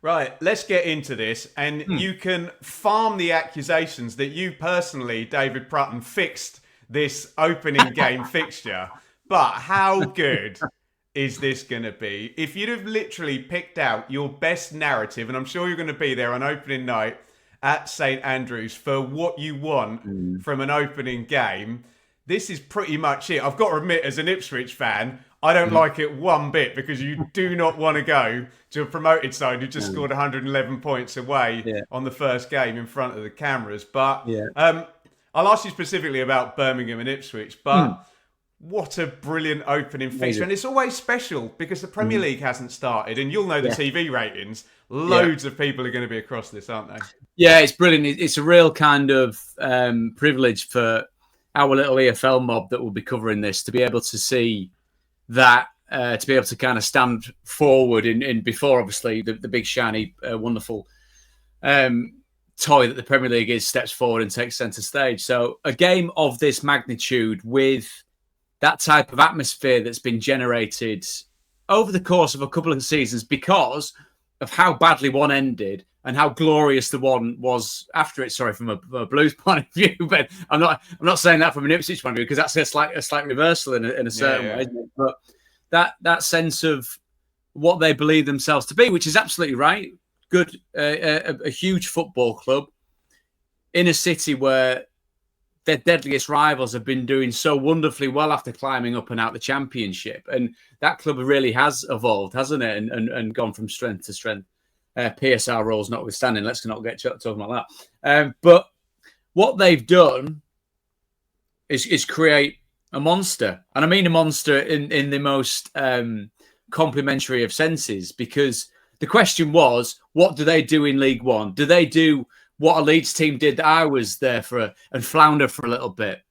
Right, let's get into this, and you can farm the accusations that you personally, David Prutton, fixed this opening game fixture. But how good is this going to be? If you'd have literally picked out your best narrative, and I'm sure you're going to be there on opening night at St Andrews for what you want Mm. from an opening game, this is pretty much it. I've got to admit, as an Ipswich fan, I don't like it one bit because you do not want to go to a promoted side who just scored 111 points away Yeah, on the first game in front of the cameras. But yeah. I'll ask you specifically about Birmingham and Ipswich. Mm. But what a brilliant opening fixture. Amazing. And it's always special because the Premier League hasn't started. And you'll know the Yeah, TV ratings. yeah. Loads of people are going to be across this, aren't they? Yeah, it's brilliant. It's a real kind of privilege for our little EFL mob that will be covering this to be able to see that, to be able to kind of stand forward in before, obviously, the big, shiny, wonderful toy that the Premier League is steps forward and takes centre stage. So a game of this magnitude with that type of atmosphere that's been generated over the course of a couple of seasons because of how badly one ended and how glorious the one was after it. Sorry, from a Blues point of view, but I'm not saying that from an Ipswich point of view because that's a slight reversal in a certain way. Isn't it? But that sense of what they believe themselves to be, which is absolutely right. Good, a huge football club in a city where their deadliest rivals have been doing so wonderfully well after climbing up and out the Championship. And that club really has evolved, hasn't it? And gone from strength to strength. PSR rules notwithstanding, let's not get talking about that. But what they've done is create a monster. And I mean a monster in the most complimentary of senses, because the question was, what do they do in League One? Do they do what a Leeds team did that I was there for and flounder for a little bit?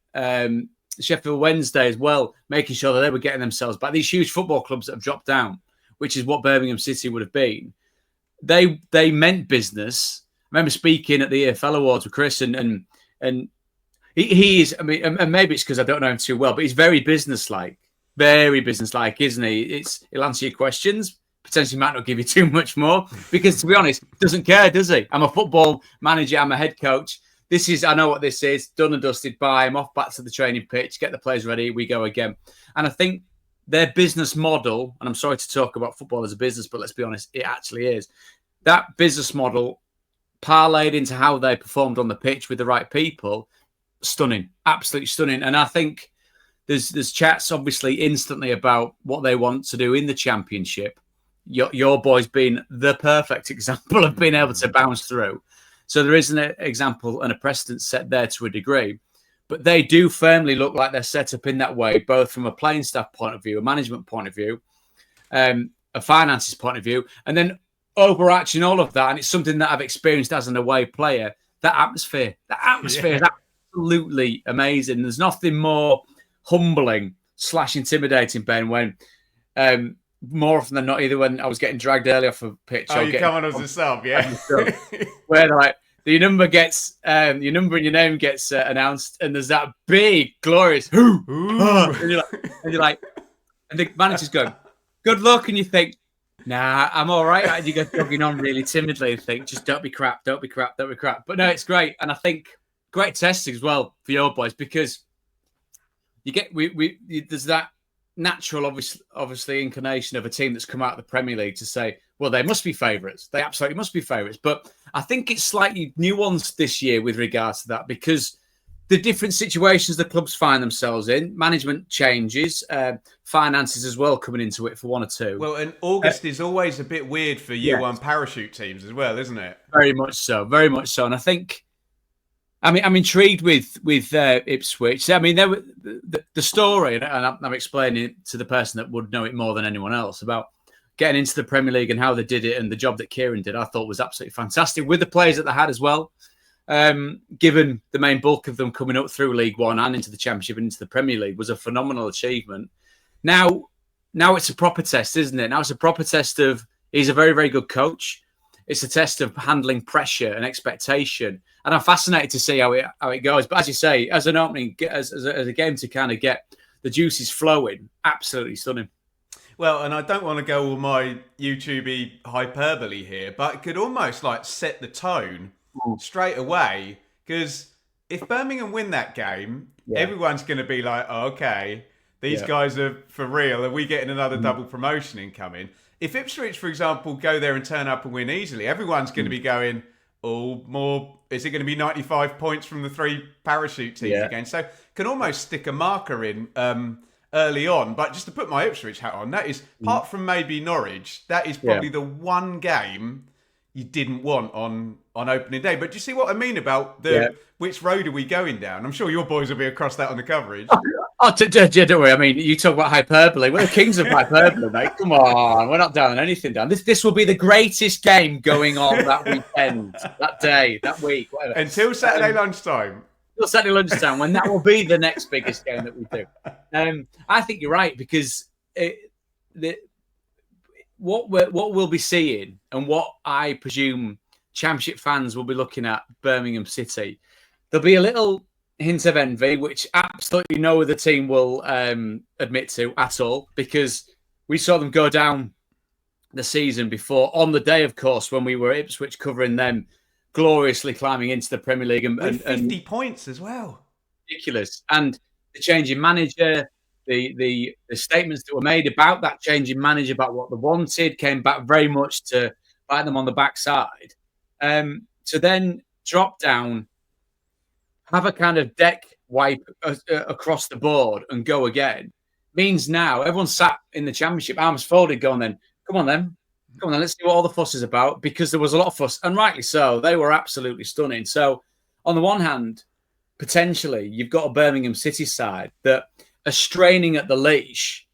Sheffield Wednesday as well, making sure that they were getting themselves back. These huge football clubs that have dropped down, which is what Birmingham City would have been. They meant business. I remember speaking at the EFL Awards with Chris, and he is. I mean, and maybe it's because I don't know him too well, but he's very businesslike, isn't he? He'll answer your questions. Potentially might not give you too much more because, to be honest, doesn't care, does he? I'm a football manager. I'm a head coach. I know what this is. Done and dusted. Bye. I'm off back to the training pitch. Get the players ready. We go again. And I think their business model, and I'm sorry to talk about football as a business, but let's be honest, it actually is. That business model parlayed into how they performed on the pitch with the right people. Stunning. Absolutely stunning. And I think there's chats, obviously, instantly about what they want to do in the Championship. Your boys being the perfect example of being able to bounce through. So there is an example and a precedent set there to a degree. But they do firmly look like they're set up in that way, both from a playing staff point of view, a management point of view, a finances point of view, and then overarching all of that. And it's something that I've experienced as an away player, that atmosphere is absolutely amazing. There's nothing more humbling / intimidating, Ben, when more often than not, either when I was getting dragged early off a pitch. Oh, you come on as a sub, yeah. Where they're like, your number and your name gets announced, and there's that big, glorious "Who?" and you're like, and the manager's going, "Good luck," and you think, "Nah, I'm all right." And you go jogging on really timidly and think, "Just don't be crap, don't be crap, don't be crap." But no, it's great, and I think great testing as well for your boys because you get there's that natural, obviously, inclination of a team that's come out of the Premier League to say, well, they must be favourites. They absolutely must be favourites. But I think it's slightly nuanced this year with regards to that because the different situations the clubs find themselves in, management changes, finances as well coming into it for one or two. Well, and August is always a bit weird for U1 parachute teams as well, isn't it? Very much so. Very much so. And I think, I'm intrigued with Ipswich. I mean, the story, and I'm explaining it to the person that would know it more than anyone else about getting into the Premier League and how they did it and the job that Kieran did. I thought was absolutely fantastic with the players that they had as well. Given the main bulk of them coming up through League One and into the Championship and into the Premier League was a phenomenal achievement. Now it's a proper test, isn't it? Now it's a proper test of he's a very, very good coach. It's a test of handling pressure and expectation. And I'm fascinated to see how it goes. But as you say, as an opening, as a game to kind of get the juices flowing, absolutely stunning. Well, and I don't want to go all my YouTube hyperbole here, but it could almost like set the tone straight away. Because if Birmingham win that game, everyone's going to be like, oh, okay, these guys are for real. Are we getting another double promotion incoming? If Ipswich, for example, go there and turn up and win easily, everyone's going to be going, oh, more. Is it going to be 95 points from the 3 parachute teams again? So can almost stick a marker in early on. But just to put my Ipswich hat on, that is, apart from maybe Norwich, that is probably the one game you didn't want on opening day. But do you see what I mean about which road are we going down? I'm sure your boys will be across that on the coverage. Don't worry. I mean, you talk about hyperbole. We're the kings of hyperbole, mate. Come on. We're not down anything down. This will be the greatest game going on that weekend, that day, that week, whatever. Until Saturday lunchtime. Until Saturday lunchtime, when that will be the next biggest game that we do. I think you're right, because what we'll be seeing, and what I presume Championship fans will be looking at Birmingham City, there'll be a little hint of envy, which absolutely no other team will admit to at all, because we saw them go down the season before, on the day, of course, when we were at Ipswich covering them gloriously climbing into the Premier League. And 50 points as well. Ridiculous. And the change in manager, the statements that were made about that change in manager, about what they wanted, came back very much to bite them on the backside. To then drop down, have a kind of deck wipe across the board and go again, means now everyone's sat in the Championship, arms folded, going, come on then, let's see what all the fuss is about, because there was a lot of fuss, and rightly so. They were absolutely stunning. So on the one hand, potentially you've got a Birmingham City side that are straining at the leash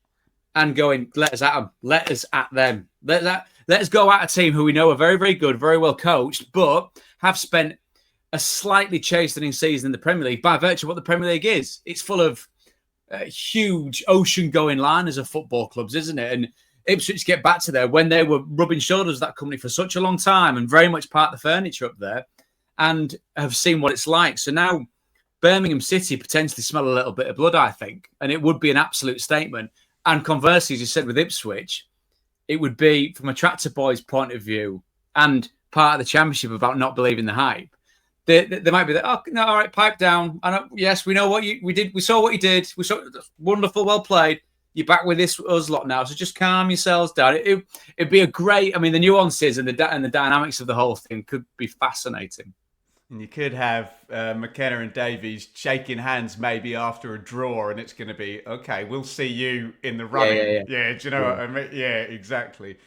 and going, let us at them, let us at them. Let us go at a team who we know are very, very good, very well coached, but have spent a slightly chastening season in the Premier League by virtue of what the Premier League is. It's full of huge ocean-going liners of football clubs, isn't it? And Ipswich get back to there when they were rubbing shoulders with that company for such a long time and very much part of the furniture up there, and have seen what it's like. So now Birmingham City potentially smell a little bit of blood, I think, and it would be an absolute statement. And conversely, as you said with Ipswich, it would be, from a Tractor Boys point of view and part of the Championship, about not believing the hype. They might be there. Oh no! All right, pipe down. I know. Yes, we know what we did. We saw what you did. We saw wonderful, well played. You're back with us lot now, so just calm yourselves down. It'd be a great. I mean, the nuances and the dynamics of the whole thing could be fascinating. And you could have McKenna and Davies shaking hands maybe after a draw, and it's going to be, okay, we'll see you in the running. Yeah, do you know what I mean? Yeah, exactly.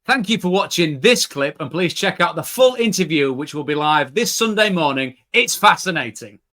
Thank you for watching this clip, and please check out the full interview, which will be live this Sunday morning. It's fascinating.